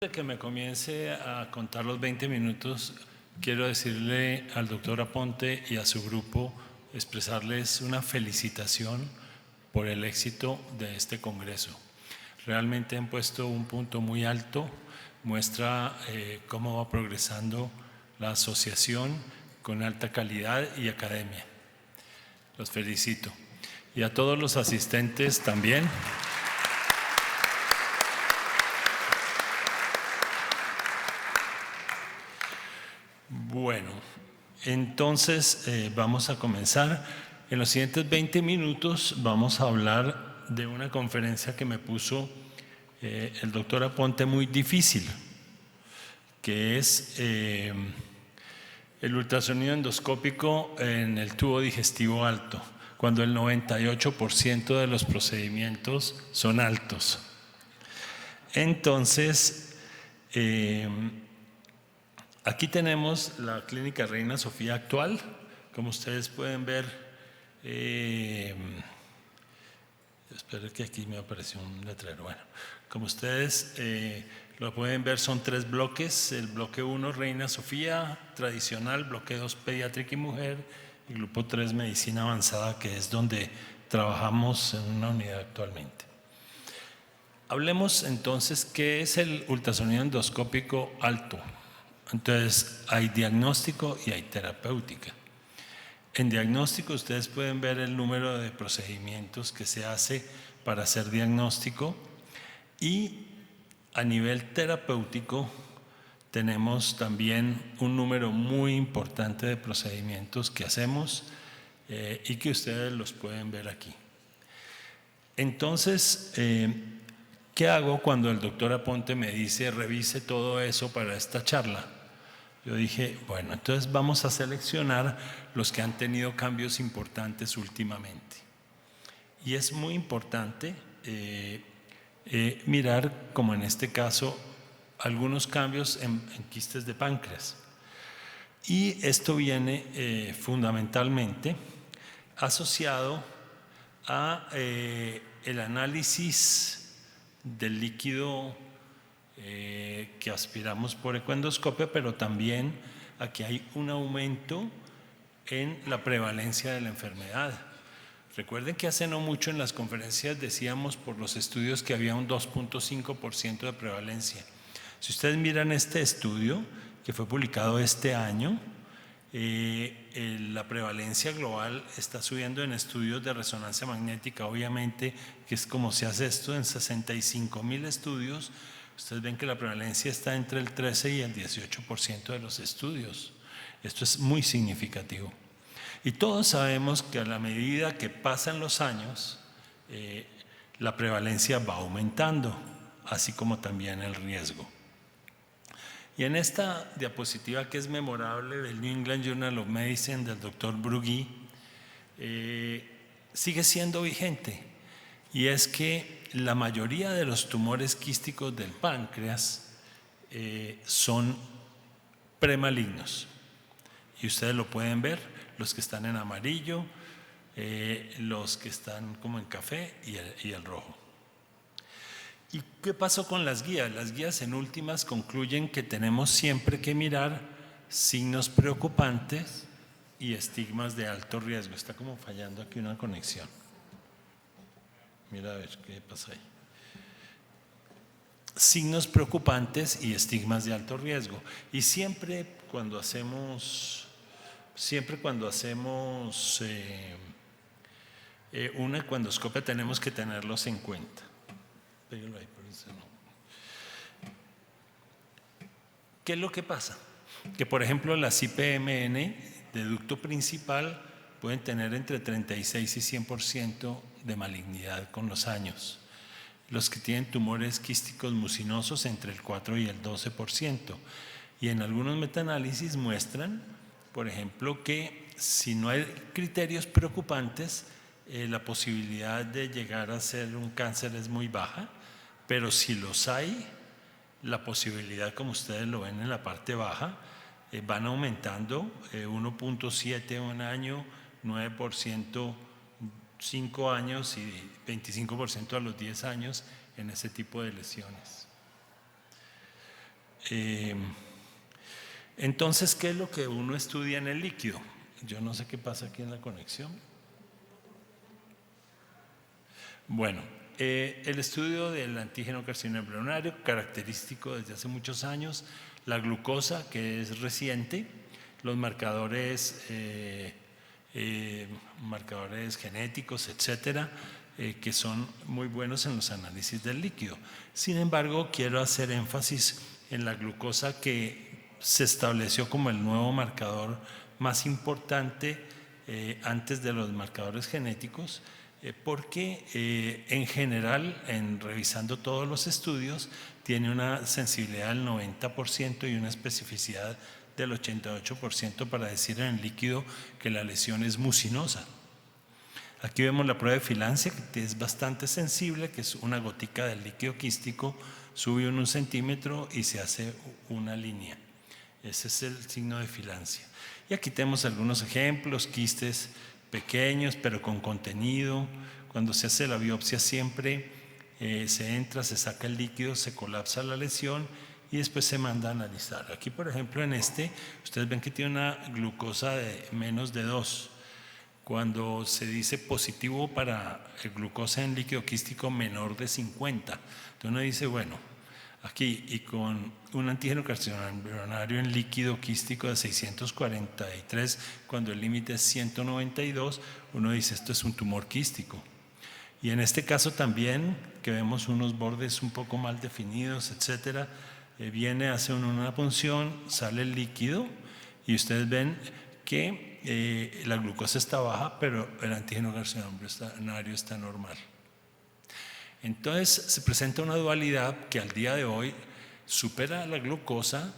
De que me comience a contar los 20 minutos, quiero decirle al doctor Aponte y a su grupo, expresarles una felicitación por el éxito de este congreso. Realmente han puesto un punto muy alto, muestra cómo va progresando la asociación con alta calidad y academia. Los felicito. Y a todos los asistentes también. Bueno, entonces vamos a comenzar. En los siguientes 20 minutos vamos a hablar de una conferencia que me puso el doctor Aponte muy difícil, que es el ultrasonido endoscópico en el tubo digestivo alto, cuando el 98% de los procedimientos son altos. Entonces, aquí tenemos la Clínica Reina Sofía actual. Como ustedes pueden ver, espero que aquí me apareció un letrero. Bueno, como ustedes lo pueden ver, son 3 bloques. El bloque 1, Reina Sofía, tradicional. Bloque 2, pediátrica y mujer. Y grupo 3, medicina avanzada, que es donde trabajamos en una unidad actualmente. Hablemos entonces, ¿qué es el ultrasonido endoscópico alto? Entonces, hay diagnóstico y hay terapéutica. En diagnóstico ustedes pueden ver el número de procedimientos que se hace para hacer diagnóstico, y a nivel terapéutico tenemos también un número muy importante de procedimientos que hacemos y que ustedes los pueden ver aquí. Entonces, ¿qué hago cuando el doctor Aponte me dice revise todo eso para esta charla? Yo dije, bueno, entonces vamos a seleccionar los que han tenido cambios importantes últimamente. Y es muy importante mirar, como en este caso, algunos cambios en quistes de páncreas. Y esto viene fundamentalmente asociado a el análisis del líquido que aspiramos por ecoendoscopio, pero también aquí hay un aumento en la prevalencia de la enfermedad. Recuerden que hace no mucho en las conferencias decíamos por los estudios que había un 2.5% de prevalencia. Si ustedes miran este estudio que fue publicado este año, la prevalencia global está subiendo en estudios de resonancia magnética, obviamente, que es como se hace esto en 65,000 estudios. Ustedes ven que la prevalencia está entre el 13 y el 18% de los estudios. Esto es muy significativo. Y todos sabemos que a la medida que pasan los años, la prevalencia va aumentando, así como también el riesgo. Y en esta diapositiva, que es memorable, del New England Journal of Medicine del doctor Brugui, sigue siendo vigente. Y es que la mayoría de los tumores quísticos del páncreas son premalignos. Y ustedes lo pueden ver, los que están en amarillo, los que están como en café y el rojo. ¿Y qué pasó con las guías? Las guías en últimas concluyen que tenemos siempre que mirar signos preocupantes y estigmas de alto riesgo. Está como fallando aquí una conexión. Mira a ver qué pasa ahí. Signos preocupantes y estigmas de alto riesgo. Y siempre cuando hacemos una ecoendoscopia tenemos que tenerlos en cuenta. ¿Qué es lo que pasa? Que por ejemplo las IPMN de ducto principal pueden tener entre 36 y 100% de malignidad con los años. Los que tienen tumores quísticos mucinosos entre el 4 y el 12%. Y en algunos metaanálisis muestran, por ejemplo, que si no hay criterios preocupantes, la posibilidad de llegar a ser un cáncer es muy baja, pero si los hay, la posibilidad, como ustedes lo ven en la parte baja, van aumentando, 1.7 un año, 9% 5 años y 25% a los 10 años en ese tipo de lesiones. Entonces, ¿qué es lo que uno estudia en el líquido? Yo no sé qué pasa aquí en la conexión. Bueno, el estudio del antígeno carcinoma embrionario, característico desde hace muchos años, la glucosa, que es reciente, los marcadores genéticos, etcétera, que son muy buenos en los análisis del líquido. Sin embargo, quiero hacer énfasis en la glucosa, que se estableció como el nuevo marcador más importante antes de los marcadores genéticos, porque en general, revisando todos los estudios, tiene una sensibilidad del 90% y una especificidad del 88% para decir en el líquido que la lesión es mucinosa. Aquí vemos la prueba de filancia, que es bastante sensible, que es una gotica del líquido quístico, sube 1 centímetro y se hace una línea. Ese es el signo de filancia. Y aquí tenemos algunos ejemplos: quistes pequeños pero con contenido. Cuando se hace la biopsia siempre se entra, se saca el líquido, se colapsa la lesión y después se manda a analizar. Aquí, por ejemplo, en ustedes ven que tiene una glucosa de menos de 2. Cuando se dice positivo para glucosa en líquido quístico menor de 50, entonces uno dice, bueno, aquí y con un antígeno carcinoma embrionario en líquido quístico de 643, cuando el límite es 192, uno dice, esto es un tumor quístico. Y en este caso también, que vemos unos bordes un poco mal definidos, etcétera, hace una punción, sale el líquido y ustedes ven que la glucosa está baja, pero el antígeno carcinoma embrionario está normal. Entonces se presenta una dualidad que al día de hoy supera la glucosa,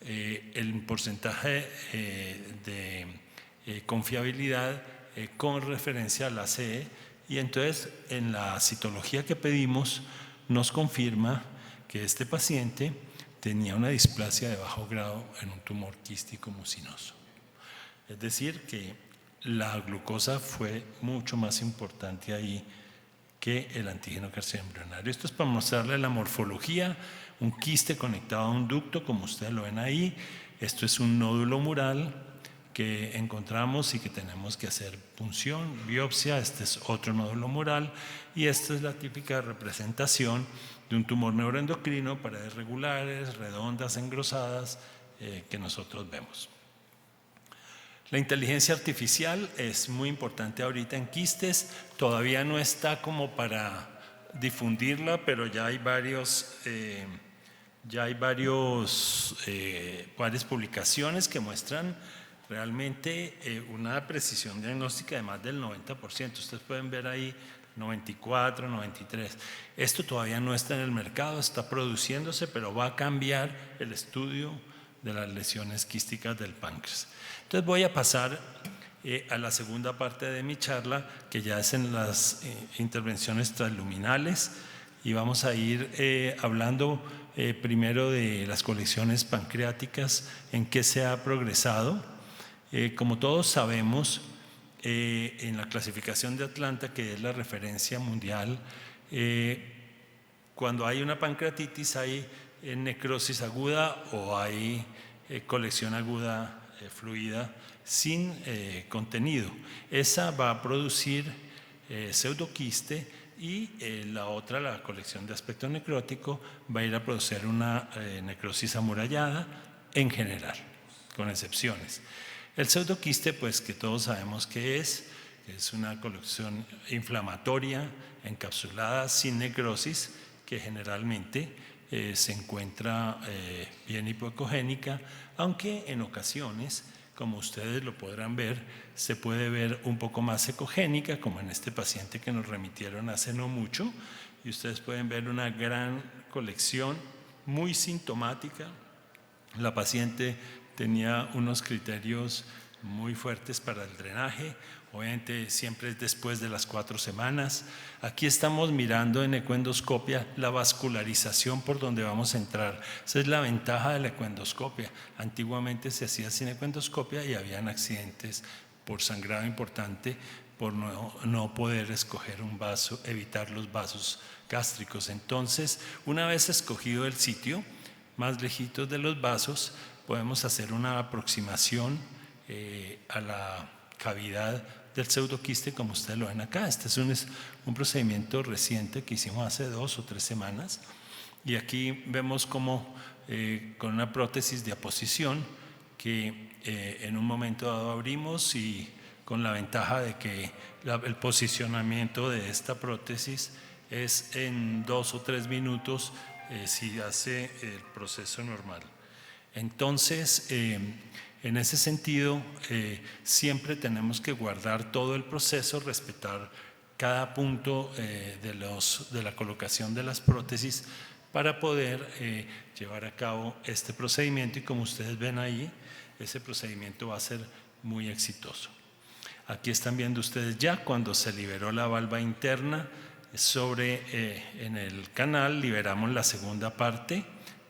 el porcentaje de confiabilidad con referencia a la CE, y entonces en la citología que pedimos nos confirma que este paciente tenía una displasia de bajo grado en un tumor quístico mucinoso. Es decir, que la glucosa fue mucho más importante ahí que el antígeno carcinoma embrionario. Esto es para mostrarle la morfología: un quiste conectado a un ducto, como ustedes lo ven ahí. Esto es un nódulo mural que encontramos y que tenemos que hacer punción, biopsia. Este es otro nódulo mural y esta es la típica representación de un tumor neuroendocrino, paredes regulares, redondas, engrosadas, que nosotros vemos. La inteligencia artificial es muy importante ahorita en quistes. Todavía no está como para difundirla, pero ya hay varias publicaciones que muestran realmente una precisión diagnóstica de más del 90%. Ustedes pueden ver ahí 94, 93. Esto todavía no está en el mercado, está produciéndose, pero va a cambiar el estudio de las lesiones quísticas del páncreas. Entonces voy a pasar a la segunda parte de mi charla, que ya es en las intervenciones transluminales, y vamos a ir hablando primero de las colecciones pancreáticas, en qué se ha progresado. Como todos sabemos, en la clasificación de Atlanta, que es la referencia mundial, cuando hay una pancreatitis hay necrosis aguda o hay colección aguda fluida sin contenido. Esa va a producir pseudoquiste, y la otra, la colección de aspecto necrótico, va a ir a producir una necrosis amurallada en general, con excepciones. El pseudoquiste, pues que todos sabemos que es una colección inflamatoria encapsulada sin necrosis, que generalmente se encuentra bien hipoecogénica, aunque en ocasiones, como ustedes lo podrán ver, se puede ver un poco más ecogénica, como en este paciente que nos remitieron hace no mucho, y ustedes pueden ver una gran colección muy sintomática. La paciente tenía unos criterios muy fuertes para el drenaje, obviamente siempre es después de las 4 semanas. Aquí estamos mirando en ecoendoscopia la vascularización por donde vamos a entrar. Esa es la ventaja de la ecoendoscopia. Antiguamente se hacía sin ecoendoscopia y habían accidentes por sangrado importante, por no poder escoger un vaso, evitar los vasos gástricos. Entonces, una vez escogido el sitio, más lejitos de los vasos, podemos hacer una aproximación a la cavidad del pseudoquiste, como ustedes lo ven acá. Este es un procedimiento reciente que hicimos hace 2 o 3 semanas, y aquí vemos cómo con una prótesis de aposición que en un momento dado abrimos, y con la ventaja de que el posicionamiento de esta prótesis es en 2 o 3 minutos si hace el proceso normal. Entonces, en ese sentido, siempre tenemos que guardar todo el proceso, respetar cada punto de la colocación de las prótesis para poder llevar a cabo este procedimiento, y como ustedes ven ahí, ese procedimiento va a ser muy exitoso. Aquí están viendo ustedes ya cuando se liberó la valva interna en el canal, liberamos la segunda parte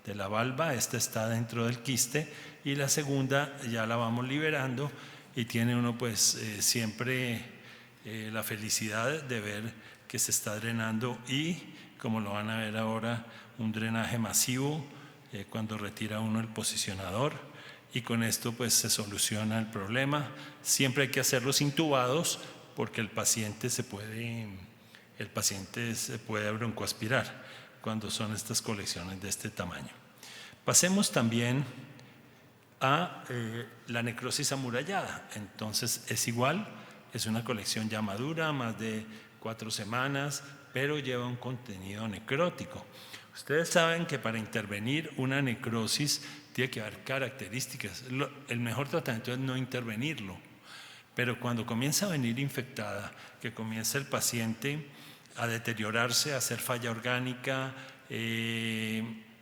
de la valva. Esta está dentro del quiste, y la segunda ya la vamos liberando, y tiene uno pues siempre la felicidad de ver que se está drenando, y como lo van a ver ahora, un drenaje masivo cuando retira uno el posicionador, y con esto pues se soluciona el problema. Siempre hay que hacerlos intubados porque el paciente se puede broncoaspirar cuando son estas colecciones de este tamaño. Pasemos también a la necrosis amurallada. Entonces es igual, es una colección ya madura, más de 4 semanas, pero lleva un contenido necrótico. Ustedes saben que para intervenir una necrosis tiene que haber características. El mejor tratamiento es no intervenirlo, pero cuando comienza a venir infectada, que comienza el paciente a deteriorarse, a hacer falla orgánica,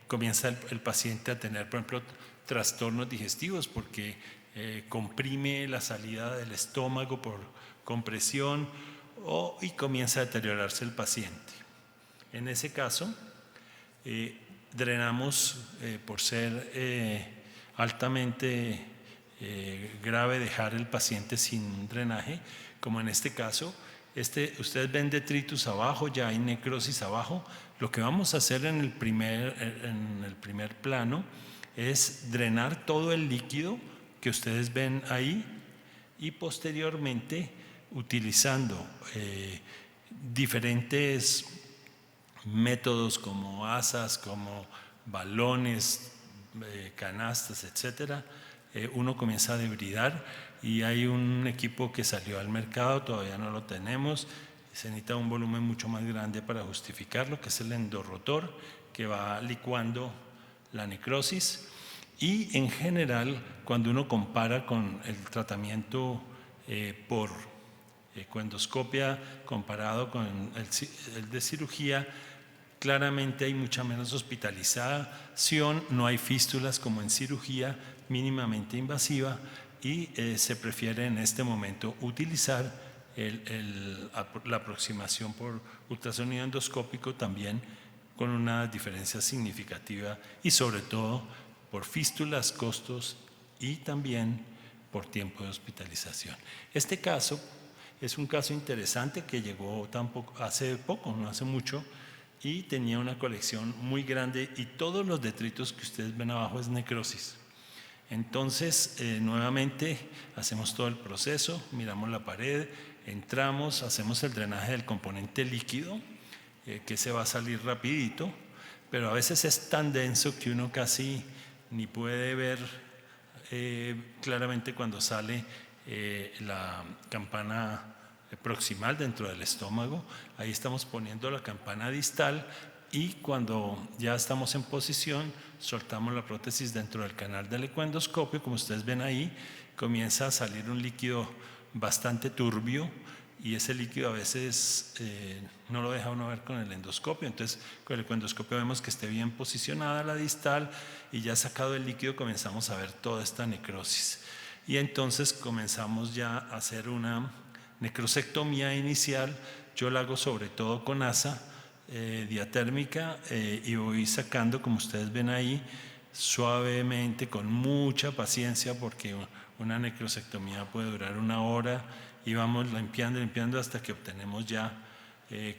comienza el paciente a tener, por ejemplo, trastornos digestivos porque comprime la salida del estómago por compresión, y comienza a deteriorarse el paciente. En ese caso, drenamos por ser altamente grave dejar el paciente sin drenaje, como en este caso. Ustedes ven detritus abajo, ya hay necrosis abajo. Lo que vamos a hacer en el primer plano es drenar todo el líquido que ustedes ven ahí, y posteriormente, utilizando diferentes métodos como asas, como balones, canastas, etcétera, uno comienza a debridar, y hay un equipo que salió al mercado, todavía no lo tenemos, se necesita un volumen mucho más grande para justificarlo, que es el endorrotor, que va licuando la necrosis. Y en general, cuando uno compara con el tratamiento por ecoendoscopia comparado con el de cirugía, claramente hay mucha menos hospitalización, no hay fístulas como en cirugía mínimamente invasiva, y se prefiere en este momento utilizar la aproximación por ultrasonido endoscópico, también con una diferencia significativa, y sobre todo por fístulas, costos y también por tiempo de hospitalización. Este caso es un caso interesante que llegó hace poco, no hace mucho, y tenía una colección muy grande, y todos los detritos que ustedes ven abajo es necrosis. Entonces, nuevamente hacemos todo el proceso, miramos la pared, entramos, hacemos el drenaje del componente líquido, que se va a salir rapidito, pero a veces es tan denso que uno casi ni puede ver claramente cuando sale la campana proximal dentro del estómago. Ahí estamos poniendo la campana distal, y cuando ya estamos en posición, soltamos la prótesis dentro del canal del ecoendoscopio. Como ustedes ven ahí, comienza a salir un líquido bastante turbio, y ese líquido a veces no lo deja uno ver con el endoscopio. Entonces, con el ecoendoscopio vemos que esté bien posicionada la distal, y ya sacado el líquido comenzamos a ver toda esta necrosis. Y entonces comenzamos ya a hacer una necrosectomía inicial. Yo la hago sobre todo con asa diatérmica, y voy sacando, como ustedes ven ahí, suavemente, con mucha paciencia, porque una necrosectomía puede durar 1 hora, y vamos limpiando hasta que obtenemos ya,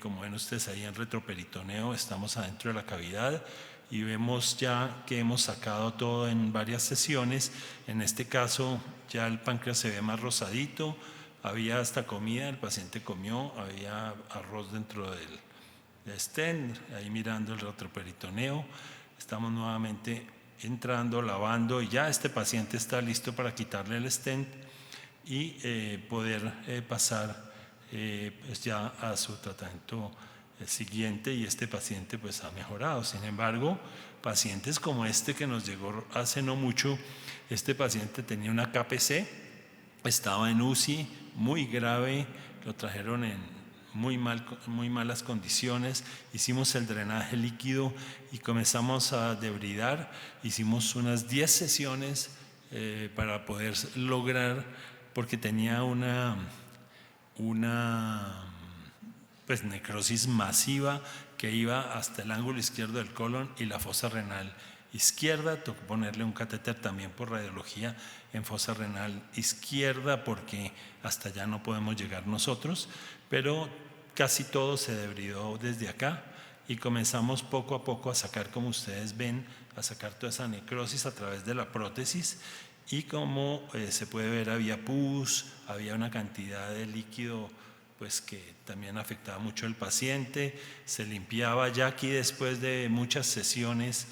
como ven ustedes ahí en retroperitoneo, estamos adentro de la cavidad, y vemos ya que hemos sacado todo en varias sesiones. En este caso ya el páncreas se ve más rosadito, había hasta comida, el paciente comió, había arroz dentro del stent, ahí mirando el retroperitoneo. Estamos nuevamente entrando, lavando, y ya este paciente está listo para quitarle el stent y poder pasar pues ya a su tratamiento siguiente, y este paciente pues ha mejorado. Sin embargo, pacientes como este que nos llegó hace no mucho, este paciente tenía una KPC, estaba en UCI muy grave, lo trajeron en muy malas condiciones, hicimos el drenaje líquido y comenzamos a debridar, hicimos unas 10 sesiones para poder lograr, porque tenía una pues necrosis masiva que iba hasta el ángulo izquierdo del colon y la fosa renal izquierda. Tocó ponerle un catéter también por radiología en fosa renal izquierda, porque hasta allá no podemos llegar nosotros, pero casi todo se debridó desde acá y comenzamos poco a poco a sacar, como ustedes ven, a sacar toda esa necrosis a través de la prótesis. Y como se puede ver, había pus, había una cantidad de líquido pues que también afectaba mucho al paciente. Se limpiaba ya aquí después de muchas sesiones.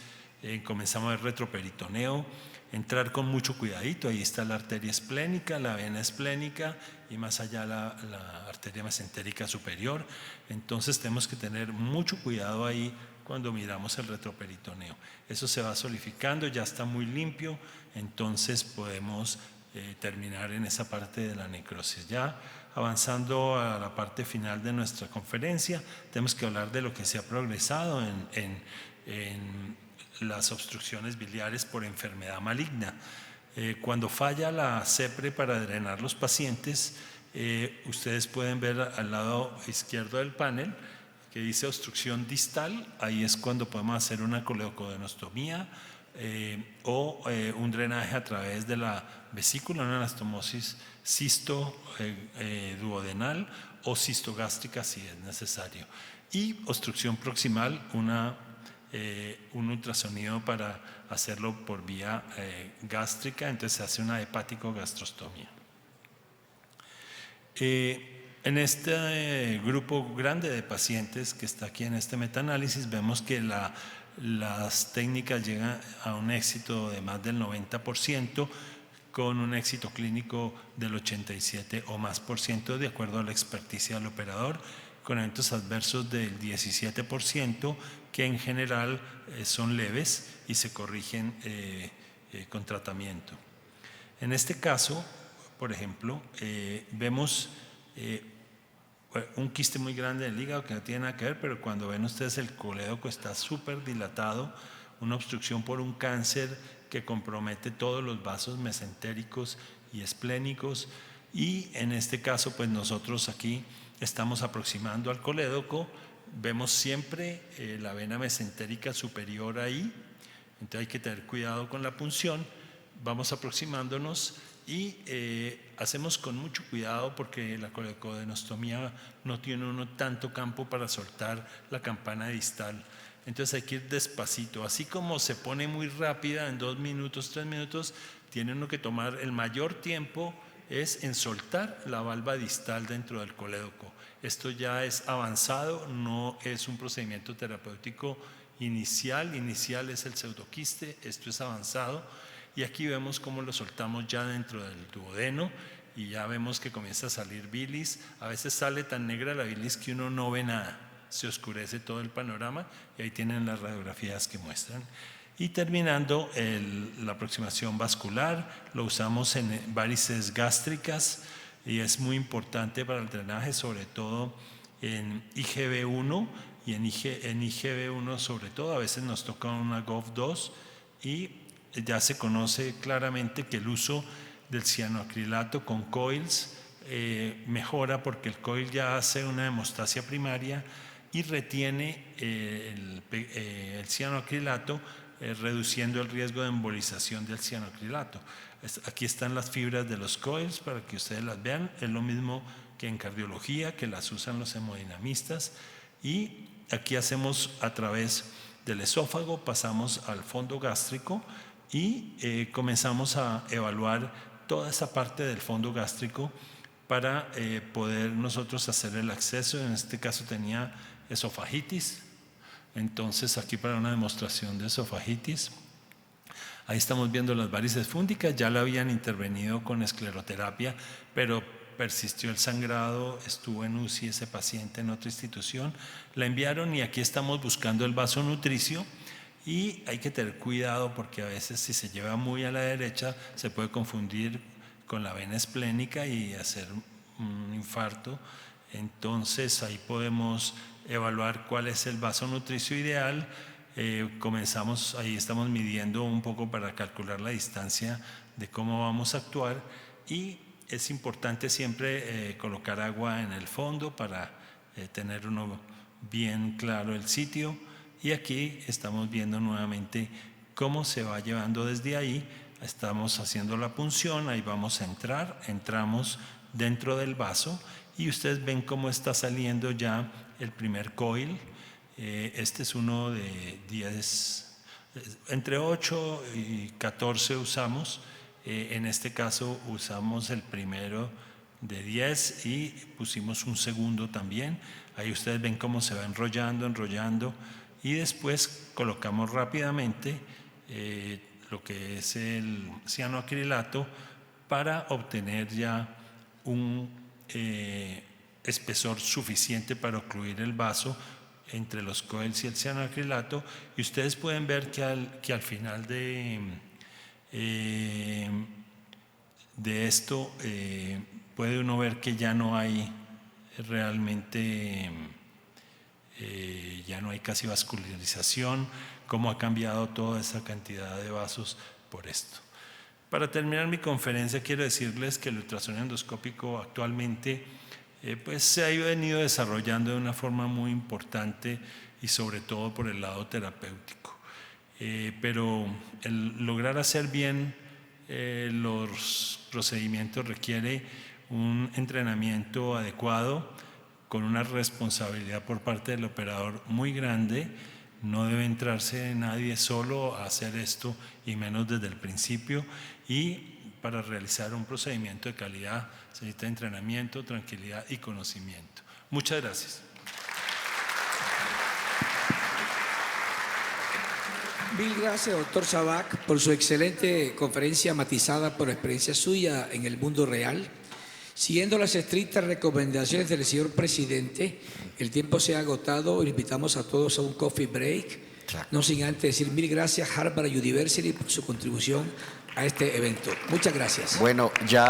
Comenzamos el retroperitoneo, entrar con mucho cuidadito. Ahí está la arteria esplénica, la vena esplénica y más allá la arteria mesentérica superior. Entonces tenemos que tener mucho cuidado ahí cuando miramos el retroperitoneo. Eso se va solidificando, ya está muy limpio, entonces podemos terminar en esa parte de la necrosis. Ya avanzando a la parte final de nuestra conferencia, tenemos que hablar de lo que se ha progresado en las obstrucciones biliares por enfermedad maligna. Cuando falla la CEPRE para drenar los pacientes, ustedes pueden ver al lado izquierdo del panel que dice obstrucción distal. Ahí es cuando podemos hacer una coledocodenostomía o un drenaje a través de la vesícula, una anastomosis cisto-duodenal o cistogástrica si es necesario. Y obstrucción proximal, un ultrasonido para hacerlo por vía gástrica, entonces se hace una hepático-gastrostomía. En este grupo grande de pacientes que está aquí en este metaanálisis, vemos que las técnicas llegan a un éxito de más del 90%, con un éxito clínico del 87% o más de acuerdo a la experticia del operador, con eventos adversos del 17%, que en general son leves y se corrigen con tratamiento. En este caso, por ejemplo, vemos un quiste muy grande del hígado que no tiene nada que ver, pero cuando ven ustedes el colédoco está súper dilatado, una obstrucción por un cáncer que compromete todos los vasos mesentéricos y esplénicos, y en este caso pues nosotros aquí estamos aproximando al colédoco, vemos siempre la vena mesentérica superior ahí, entonces hay que tener cuidado con la punción, vamos aproximándonos y hacemos con mucho cuidado, porque la coledocodenostomía no tiene uno tanto campo para soltar la campana distal. Entonces hay que ir despacito, así como se pone muy rápida en 2 minutos, 3 minutos, tiene uno que tomar el mayor tiempo es en soltar la valva distal dentro del colédoco. Esto ya es avanzado, no es un procedimiento terapéutico inicial es el pseudoquiste, esto es avanzado, y aquí vemos cómo lo soltamos ya dentro del duodeno y ya vemos que comienza a salir bilis. A veces sale tan negra la bilis que uno no ve nada, se oscurece todo el panorama, y ahí tienen las radiografías que muestran. Y terminando, la aproximación vascular lo usamos en varices gástricas y es muy importante para el drenaje, sobre todo en IgB1 y en IgB1 sobre todo. A veces nos toca una GOV2 y ya se conoce claramente que el uso del cianoacrilato con coils mejora, porque el coil ya hace una hemostasia primaria y retiene el cianoacrilato, reduciendo el riesgo de embolización del cianoacrilato. Aquí están las fibras de los coils para que ustedes las vean, es lo mismo que en cardiología, que las usan los hemodinamistas, y aquí hacemos a través Del esófago pasamos al fondo gástrico y comenzamos a evaluar toda esa parte del fondo gástrico para poder nosotros hacer el acceso. En este caso tenía esofagitis, entonces aquí para una demostración de esofagitis. Ahí estamos viendo las varices fúngicas, ya la habían intervenido con escleroterapia, pero persistió el sangrado, estuvo en UCI ese paciente en otra institución, la enviaron y aquí estamos buscando el vaso nutricio. Y hay que tener cuidado porque a veces si se lleva muy a la derecha se puede confundir con la vena esplénica y hacer un infarto. Entonces ahí podemos evaluar cuál es el vaso nutricio ideal. Comenzamos, ahí estamos midiendo un poco para calcular la distancia de cómo vamos a actuar, y es importante siempre colocar agua en el fondo para tener uno bien claro el sitio. Y aquí estamos viendo nuevamente cómo se va llevando desde ahí. Estamos haciendo la punción, ahí vamos a entrar, entramos dentro del vaso y ustedes ven cómo está saliendo ya el primer coil. Este es uno de 10, entre 8 y 14 usamos. En este caso usamos el primero de 10 y pusimos un segundo también. Ahí ustedes ven cómo se va enrollando. Y después colocamos rápidamente lo que es el cianoacrilato para obtener ya un espesor suficiente para ocluir el vaso entre los coils y el cianoacrilato. Y ustedes pueden ver que al final de esto puede uno ver que ya no hay realmente... ya no hay casi vascularización, cómo ha cambiado toda esa cantidad de vasos por esto. Para terminar mi conferencia quiero decirles que el ultrasonido endoscópico actualmente pues se ha venido desarrollando de una forma muy importante y sobre todo por el lado terapéutico. Pero el lograr hacer bien los procedimientos requiere un entrenamiento adecuado, con una responsabilidad por parte del operador muy grande. No debe entrarse nadie solo a hacer esto, y menos desde el principio. Y para realizar un procedimiento de calidad se necesita entrenamiento, tranquilidad y conocimiento. Muchas gracias. Mil gracias, doctor Sabac, por su excelente conferencia matizada por experiencia suya en el mundo real. Siguiendo las estrictas recomendaciones del señor presidente, el tiempo se ha agotado. Invitamos a todos a un coffee break. No sin antes decir mil gracias a Harvard University por su contribución a este evento. Muchas gracias. Bueno, ya